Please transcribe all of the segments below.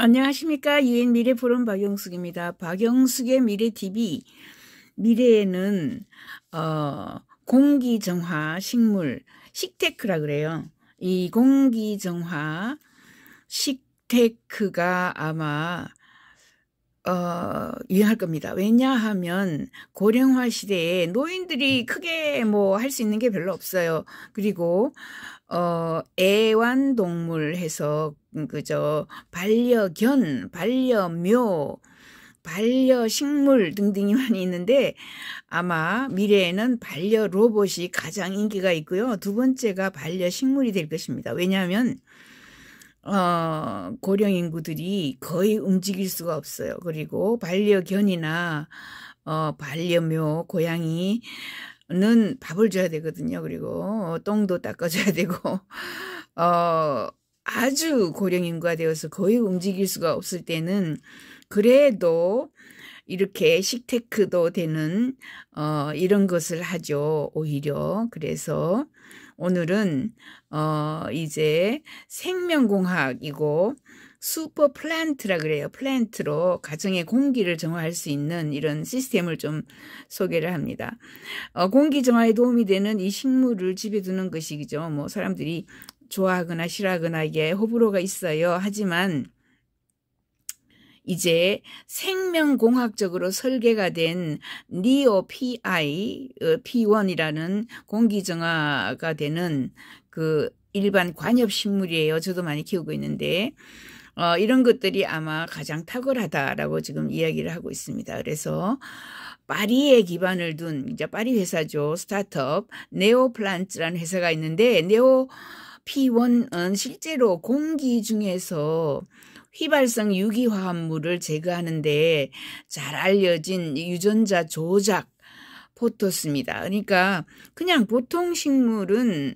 안녕하십니까. 유엔 미래포럼 박영숙입니다. 박영숙의 미래TV. 미래에는 공기정화 식물 식테크라 그래요. 이 공기정화 식테크가 아마 유행할 겁니다. 왜냐하면 고령화 시대에 노인들이 크게 뭐 할 수 있는 게 별로 없어요. 그리고 애완동물 해서 그저 반려견, 반려묘, 반려식물 등등이 많이 있는데 아마 미래에는 반려로봇이 가장 인기가 있고요. 두 번째가 반려식물이 될 것입니다. 왜냐하면 고령 인구들이 거의 움직일 수가 없어요. 그리고 반려견이나 반려묘, 고양이는 밥을 줘야 되거든요. 그리고 똥도 닦아줘야 되고 아주 고령 인구가 되어서 거의 움직일 수가 없을 때는 그래도 이렇게 식테크도 되는 이런 것을 하죠. 오히려. 그래서 오늘은 이제 생명공학이고 슈퍼 플랜트라 그래요. 플랜트로 가정의 공기를 정화할 수 있는 이런 시스템을 좀 소개를 합니다. 공기 정화에 도움이 되는 이 식물을 집에 두는 것이죠. 뭐 사람들이 좋아하거나 싫어하거나 이게 호불호가 있어요. 하지만 이제 생명공학적으로 설계가 된 니오 PI P1이라는 공기정화가 되는 그 일반 관엽식물이에요. 저도 많이 키우고 있는데 이런 것들이 아마 가장 탁월하다라고 지금 이야기를 하고 있습니다. 그래서 파리에 기반을 둔 이제 파리 회사죠. 스타트업 네오플란트라는 회사가 있는데 네오 P1은 실제로 공기 중에서 휘발성 유기화합물을 제거하는데 잘 알려진 유전자 조작 포토스입니다. 그러니까 그냥 보통 식물은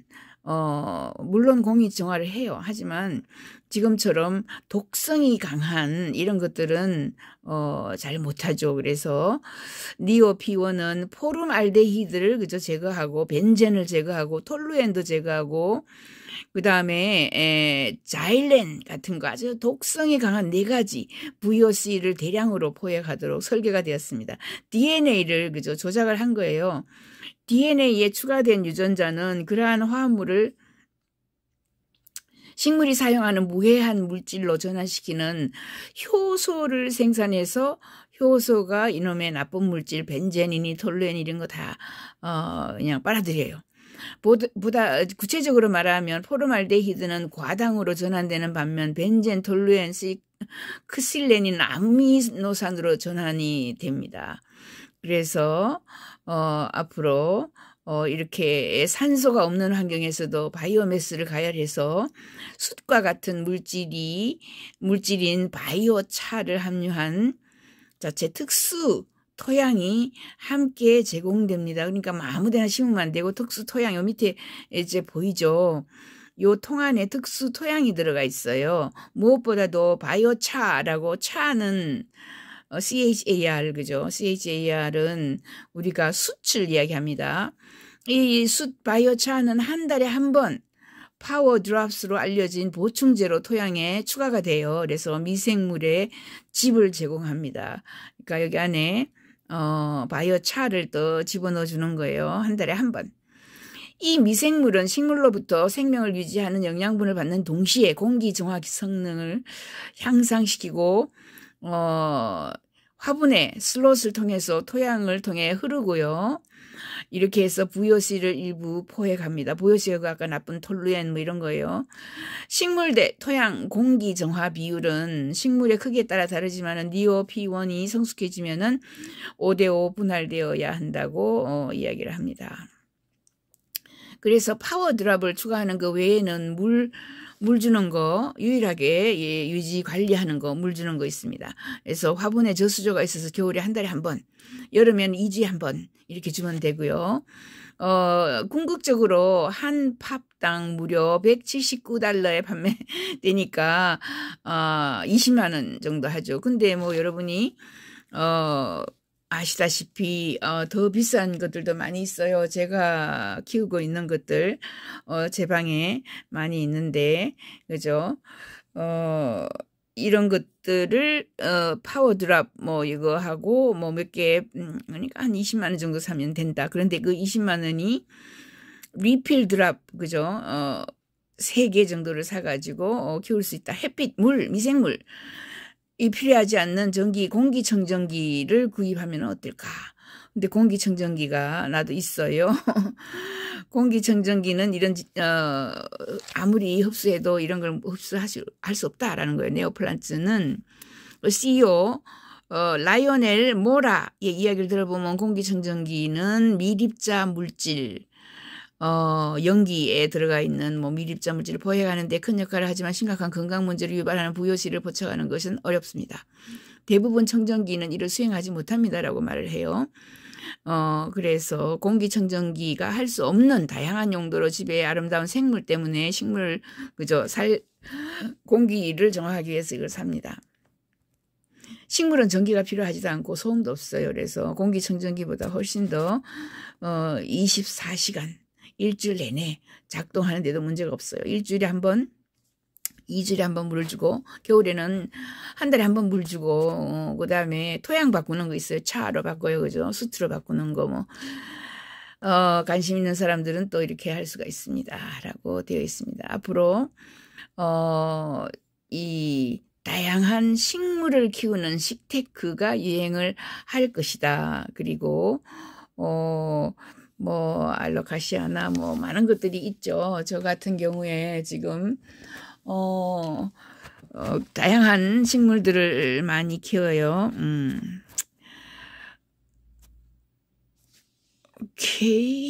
물론 공기 정화를 해요. 하지만 지금처럼 독성이 강한 이런 것들은 잘 못하죠. 그래서 니오P1은 포름알데히드를 그저 제거하고 벤젠을 제거하고 톨루엔도 제거하고 그 다음에 자일렌 같은 거 아주 독성이 강한 4가지 VOC를 대량으로 포획하도록 설계가 되었습니다. DNA를 그저 조작을 한 거예요. DNA에 추가된 유전자는 그러한 화합물을 식물이 사용하는 무해한 물질로 전환시키는 효소를 생산해서 효소가 이놈의 나쁜 물질 벤젠이니 톨루엔 이런 거 다 그냥 빨아들여요. 보다 구체적으로 말하면 포름알데히드는 과당으로 전환되는 반면 벤젠, 톨루엔, 크실렌인 아미노산으로 전환이 됩니다. 그래서 앞으로 이렇게 산소가 없는 환경에서도 바이오매스를 가열해서 숯과 같은 물질인 바이오차를 함유한 자체 특수 토양이 함께 제공됩니다. 그러니까 아무데나 심으면 안 되고 특수 토양, 요 밑에 이제 보이죠? 요 통 안에 특수 토양이 들어가 있어요. 무엇보다도 바이오차라고 차는 CHAR, 그죠? CHAR은 우리가 숯을 이야기합니다. 이 숯 바이오차는 한 달에 한 번 파워 드롭스로 알려진 보충제로 토양에 추가가 돼요. 그래서 미생물의 즙을 제공합니다. 그러니까 여기 안에 바이오차를 또 집어넣어 주는 거예요. 한 달에 한 번. 이 미생물은 식물로부터 생명을 유지하는 영양분을 받는 동시에 공기 정화 성능을 향상시키고 화분의 슬롯을 통해서 토양을 통해 흐르고요. 이렇게 해서 VOC를 일부 포획합니다. VOC가 아까 나쁜 톨루엔 뭐 이런 거예요. 식물 대 토양 공기 정화 비율은 식물의 크기에 따라 다르지만 니오P1이 성숙해지면은 5대5 분할되어야 한다고 이야기를 합니다. 그래서 파워 드랍을 추가하는 그 외에는 물 주는 거 유일하게 유지 관리하는 거 물 주는 거 있습니다. 그래서 화분에 저수조가 있어서 겨울에 한 달에 한 번, 여름에는 2주에 한 번 이렇게 주면 되고요. 궁극적으로 한 팝당 무려 179달러에 판매되니까 20만 원 정도 하죠. 근데 뭐 여러분이 아시다시피 더 비싼 것들도 많이 있어요. 제가 키우고 있는 것들 제 방에 많이 있는데 그죠? 이런 것들을 파워 드랍 뭐 이거 하고 뭐 몇 개 그러니까 한 20만 원 정도 사면 된다. 그런데 그 20만 원이 리필 드랍 그죠? 3개 정도를 사가지고 키울 수 있다. 햇빛, 물, 미생물 이 필요하지 않는 전기, 공기청정기를 구입하면 어떨까? 근데 공기청정기가 나도 있어요. 공기청정기는 이런 아무리 흡수해도 이런 걸 흡수할 수 없다라는 거예요. 네오플란트는 CEO 라이오넬 모라의 이야기를 들어보면 공기청정기는 미립자 물질 연기에 들어가 있는 뭐 미립자 물질을 포획하는 데 큰 역할을 하지만 심각한 건강 문제를 유발하는 부효시를 포착하는 것은 어렵습니다. 대부분 청정기는 이를 수행하지 못합니다라고 말을 해요. 그래서 공기청정기가 할 수 없는 다양한 용도로 집에 아름다운 생물 때문에 식물 그죠 공기를 정화하기 위해서 이걸 삽니다. 식물은 전기가 필요하지도 않고 소음도 없어요. 그래서 공기청정기보다 훨씬 더 24시간 일주일 내내 작동하는데도 문제가 없어요. 일주일에 한 번, 2주일에 한 번 물을 주고 겨울에는 한 달에 한 번 물 주고 그다음에 토양 바꾸는 거 있어요. 차로 바꿔요. 그죠? 수트로 바꾸는 거 뭐. 관심 있는 사람들은 또 이렇게 할 수가 있습니다. 라고 되어 있습니다. 앞으로 이 다양한 식물을 키우는 식테크가 유행을 할 것이다. 그리고 뭐 알로카시아나 뭐 많은 것들이 있죠. 저 같은 경우에 지금 다양한 식물들을 많이 키워요. 오케이.